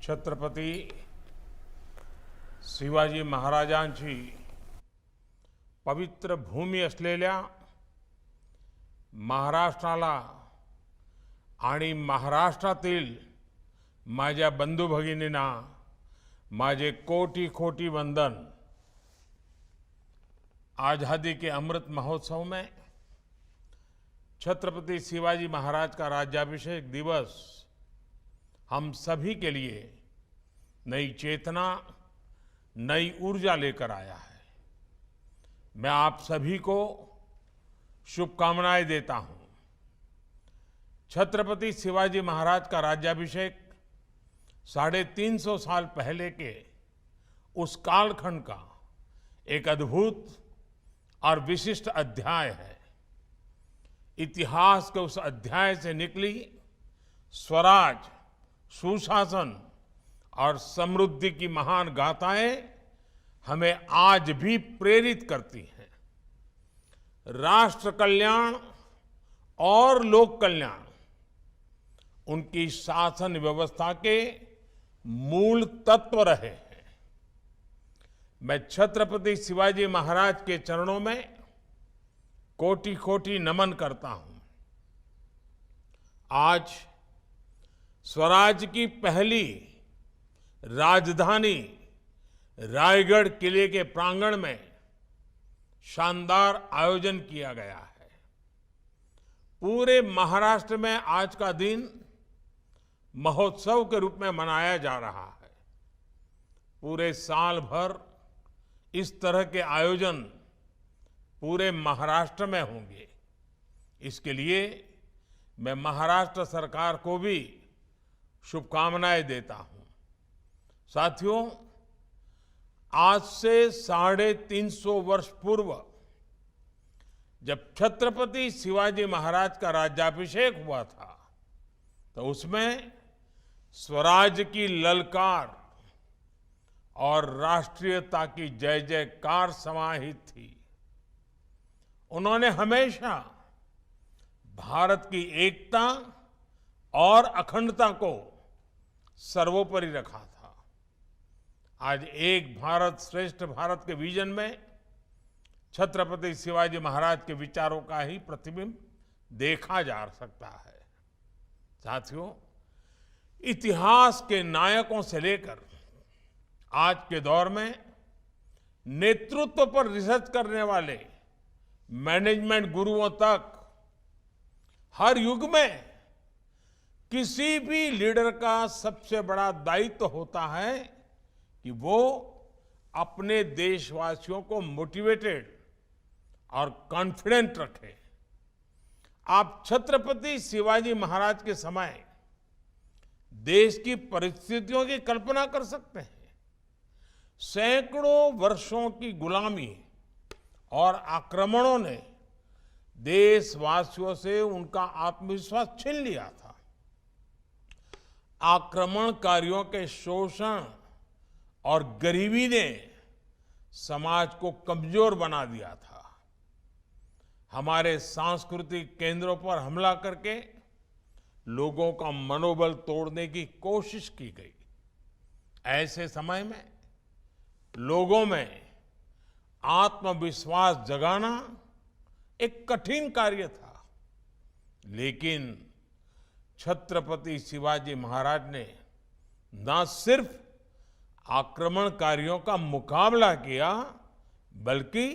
छत्रपती शिवाजी महाराजांची पवित्र भूमी असलेल्या महाराष्ट्राला आणि महाराष्ट्रातील माझ्या बंधू भगिनींना माझे कोटि कोटि वंदन। आजादी के अमृत महोत्सव में छत्रपति शिवाजी महाराज का राज्याभिषेक दिवस हम सभी के लिए नई चेतना, नई ऊर्जा लेकर आया है। मैं आप सभी को शुभकामनाएं देता हूं। छत्रपति शिवाजी महाराज का राज्याभिषेक 350 साल पहले के उस कालखंड का एक अद्भुत और विशिष्ट अध्याय है। इतिहास के उस अध्याय से निकली स्वराज, सुशासन और समृद्धि की महान गाथाएं हमें आज भी प्रेरित करती हैं। राष्ट्र कल्याण और लोक कल्याण उनकी शासन व्यवस्था के मूल तत्व रहे हैं। मैं छत्रपति शिवाजी महाराज के चरणों में कोटि कोटि नमन करता हूं। आज स्वराज की पहली राजधानी रायगढ़ किले के प्रांगण में शानदार आयोजन किया गया है। पूरे महाराष्ट्र में आज का दिन महोत्सव के रूप में मनाया जा रहा है। पूरे साल भर इस तरह के आयोजन पूरे महाराष्ट्र में होंगे। इसके लिए मैं महाराष्ट्र सरकार को भी शुभकामनाएं देता हूं। साथियों, आज से 350 वर्ष पूर्व जब छत्रपति शिवाजी महाराज का राज्याभिषेक हुआ था तो उसमें स्वराज की ललकार और राष्ट्रीयता की जय जयकार समाहित थी। उन्होंने हमेशा भारत की एकता और अखंडता को सर्वोपरि रखा था। आज एक भारत श्रेष्ठ भारत के विजन में छत्रपति शिवाजी महाराज के विचारों का ही प्रतिबिंब देखा जा सकता है। साथियों, इतिहास के नायकों से लेकर आज के दौर में नेतृत्व पर रिसर्च करने वाले मैनेजमेंट गुरुओं तक हर युग में किसी भी लीडर का सबसे बड़ा दायित्व होता है कि वो अपने देशवासियों को मोटिवेटेड और कॉन्फिडेंट रखे। आप छत्रपति शिवाजी महाराज के समय देश की परिस्थितियों की कल्पना कर सकते हैं। सैकड़ों वर्षों की गुलामी और आक्रमणों ने देशवासियों से उनका आत्मविश्वास छीन लिया था। आक्रमणकारियों के शोषण और गरीबी ने समाज को कमजोर बना दिया था। हमारे सांस्कृतिक केंद्रों पर हमला करके लोगों का मनोबल तोड़ने की कोशिश की गई। ऐसे समय में लोगों में आत्मविश्वास जगाना एक कठिन कार्य था, लेकिन छत्रपति शिवाजी महाराज ने न सिर्फ आक्रमणकारियों का मुकाबला किया, बल्कि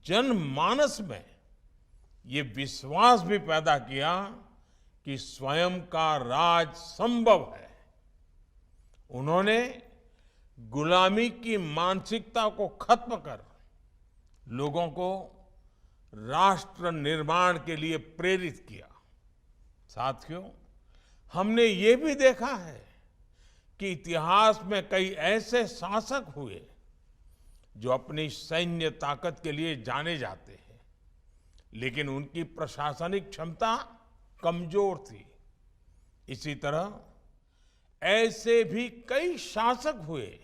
जनमानस में ये विश्वास भी पैदा किया कि स्वयं का राज संभव है। उन्होंने गुलामी की मानसिकता को खत्म कर लोगों को राष्ट्र निर्माण के लिए प्रेरित किया। साथियों, हमने ये भी देखा है कि इतिहास में कई ऐसे शासक हुए जो अपनी सैन्य ताकत के लिए जाने जाते हैं, लेकिन उनकी प्रशासनिक क्षमता कमजोर थी। इसी तरह ऐसे भी कई शासक हुए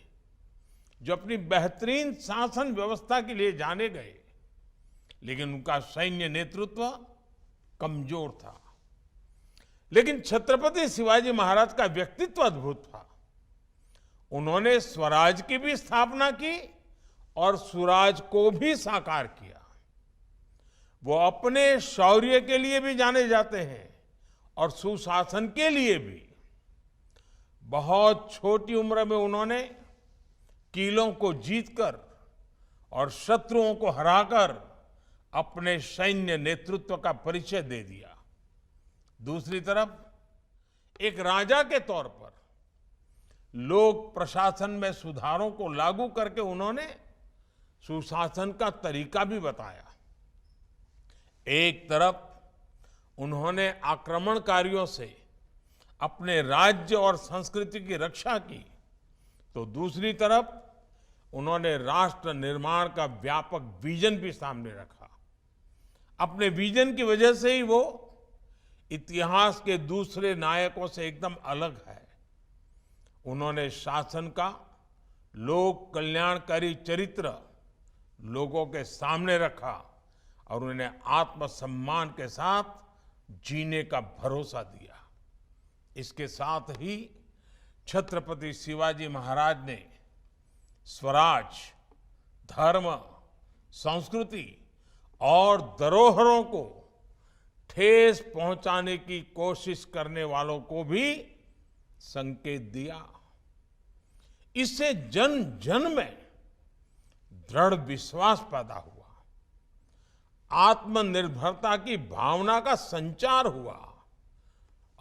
जो अपनी बेहतरीन शासन व्यवस्था के लिए जाने गए, लेकिन उनका सैन्य नेतृत्व कमजोर था। लेकिन छत्रपति शिवाजी महाराज का व्यक्तित्व अद्भुत था। उन्होंने स्वराज की भी स्थापना की और सुराज को भी साकार किया। वो अपने शौर्य के लिए भी जाने जाते हैं और सुशासन के लिए भी। बहुत छोटी उम्र में उन्होंने किलों को जीतकर और शत्रुओं को हराकर अपने सैन्य नेतृत्व का परिचय दे दिया। दूसरी तरफ एक राजा के तौर पर लोक प्रशासन में सुधारों को लागू करके उन्होंने सुशासन का तरीका भी बताया। एक तरफ उन्होंने आक्रमणकारियों से अपने राज्य और संस्कृति की रक्षा की, तो दूसरी तरफ उन्होंने राष्ट्र निर्माण का व्यापक विजन भी सामने रखा। अपने विजन की वजह से ही वो इतिहास के दूसरे नायकों से एकदम अलग है। उन्होंने शासन का लोक कल्याणकारी चरित्र लोगों के सामने रखा और उन्हें आत्मसम्मान के साथ जीने का भरोसा दिया। इसके साथ ही छत्रपति शिवाजी महाराज ने स्वराज, धर्म, संस्कृति और धरोहरों को ठेस पहुंचाने की कोशिश करने वालों को भी संकेत दिया। इससे जन जन में दृढ़ विश्वास पैदा हुआ, आत्मनिर्भरता की भावना का संचार हुआ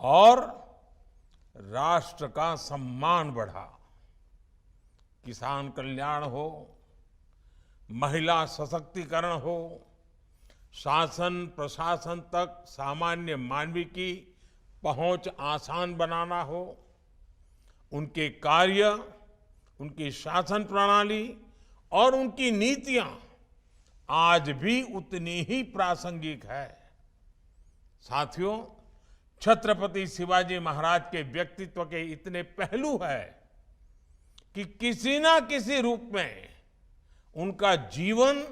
और राष्ट्र का सम्मान बढ़ा। किसान कल्याण हो, महिला सशक्तिकरण हो, शासन प्रशासन तक सामान्य मानवी की पहुंच आसान बनाना हो, उनके कार्य, उनकी शासन प्रणाली और उनकी नीतियां आज भी उतनी ही प्रासंगिक है। साथियों, छत्रपति शिवाजी महाराज के व्यक्तित्व के इतने पहलू हैं कि किसी ना किसी रूप में उनका जीवन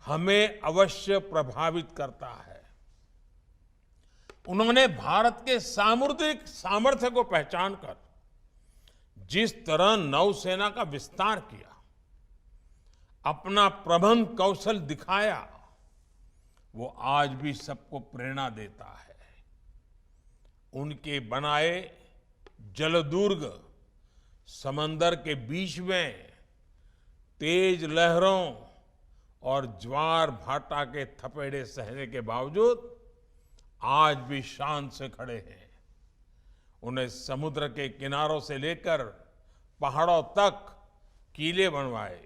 हमें अवश्य प्रभावित करता है। उन्होंने भारत के सामुद्रिक सामर्थ्य को पहचानकर जिस तरह नौसेना का विस्तार किया, अपना प्रबंध कौशल दिखाया, वो आज भी सबको प्रेरणा देता है। उनके बनाए जलदुर्ग समंदर के बीच में तेज लहरों और ज्वार भाटा के थपेड़े सहने के बावजूद आज भी शान से खड़े हैं। उन्हें समुद्र के किनारों से लेकर पहाड़ों तक किले बनवाए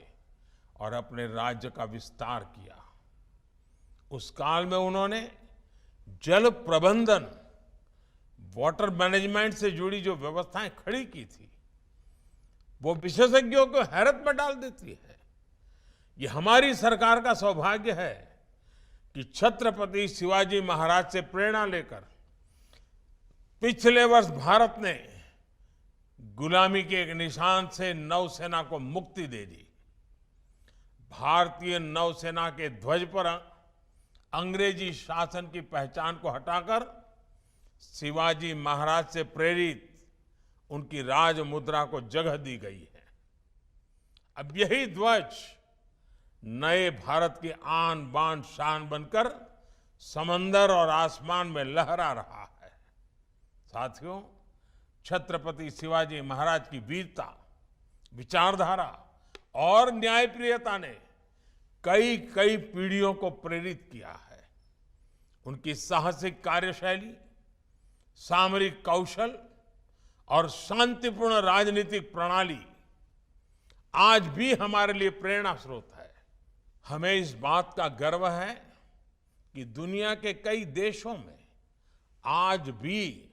और अपने राज्य का विस्तार किया। उस काल में उन्होंने जल प्रबंधन, वाटर मैनेजमेंट से जुड़ी जो व्यवस्थाएं खड़ी की थी, वो विशेषज्ञों को हैरत में डाल देती है। ये हमारी सरकार का सौभाग्य है कि छत्रपति शिवाजी महाराज से प्रेरणा लेकर पिछले वर्ष भारत ने गुलामी के एक निशान से नौसेना को मुक्ति दे दी। भारतीय नौसेना के ध्वज पर अंग्रेजी शासन की पहचान को हटाकर शिवाजी महाराज से प्रेरित उनकी राज मुद्रा को जगह दी गई है। अब यही ध्वज नए भारत की आन बान शान बनकर समंदर और आसमान में लहरा रहा है। साथियों, छत्रपति शिवाजी महाराज की वीरता, विचारधारा और न्यायप्रियता ने कई कई पीढ़ियों को प्रेरित किया है। उनकी साहसिक कार्यशैली, सामरिक कौशल और शांतिपूर्ण राजनीतिक प्रणाली आज भी हमारे लिए प्रेरणा स्रोत है। हमें इस बात का गर्व है कि दुनिया के कई देशों में आज भी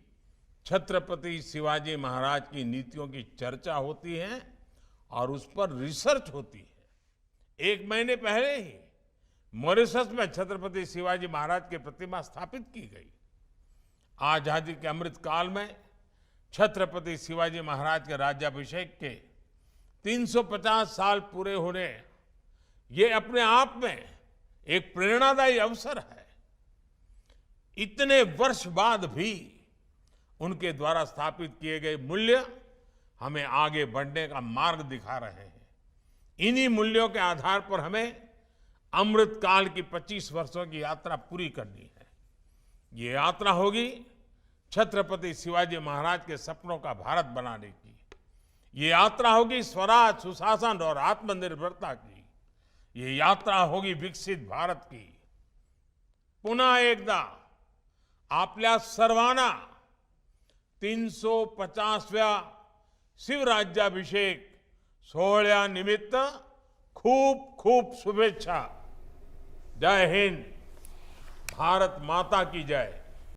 छत्रपति शिवाजी महाराज की नीतियों की चर्चा होती है और उस पर रिसर्च होती है। 1 महीने पहले ही मॉरिशस में छत्रपति शिवाजी महाराज की प्रतिमा स्थापित की गई। आजादी के अमृत काल में छत्रपति शिवाजी महाराज के राज्याभिषेक के 350 साल पूरे होने, ये अपने आप में एक प्रेरणादायी अवसर है। इतने वर्ष बाद भी उनके द्वारा स्थापित किए गए मूल्य हमें आगे बढ़ने का मार्ग दिखा रहे हैं। इन्हीं मूल्यों के आधार पर हमें अमृत काल की 25 वर्षों की यात्रा पूरी करनी है। ये यात्रा होगी छत्रपति शिवाजी महाराज के सपनों का भारत बनाने की। ये यात्रा होगी स्वराज, सुशासन और आत्मनिर्भरता की। ये यात्रा होगी विकसित भारत की। पुन्हा एकदा आपल्या सर्वांना 350व्या शिवराज्याभिषेक सोहळ्यानिमित्त खूप खूप शुभेच्छा। जय हिंद, भारत माता की जय।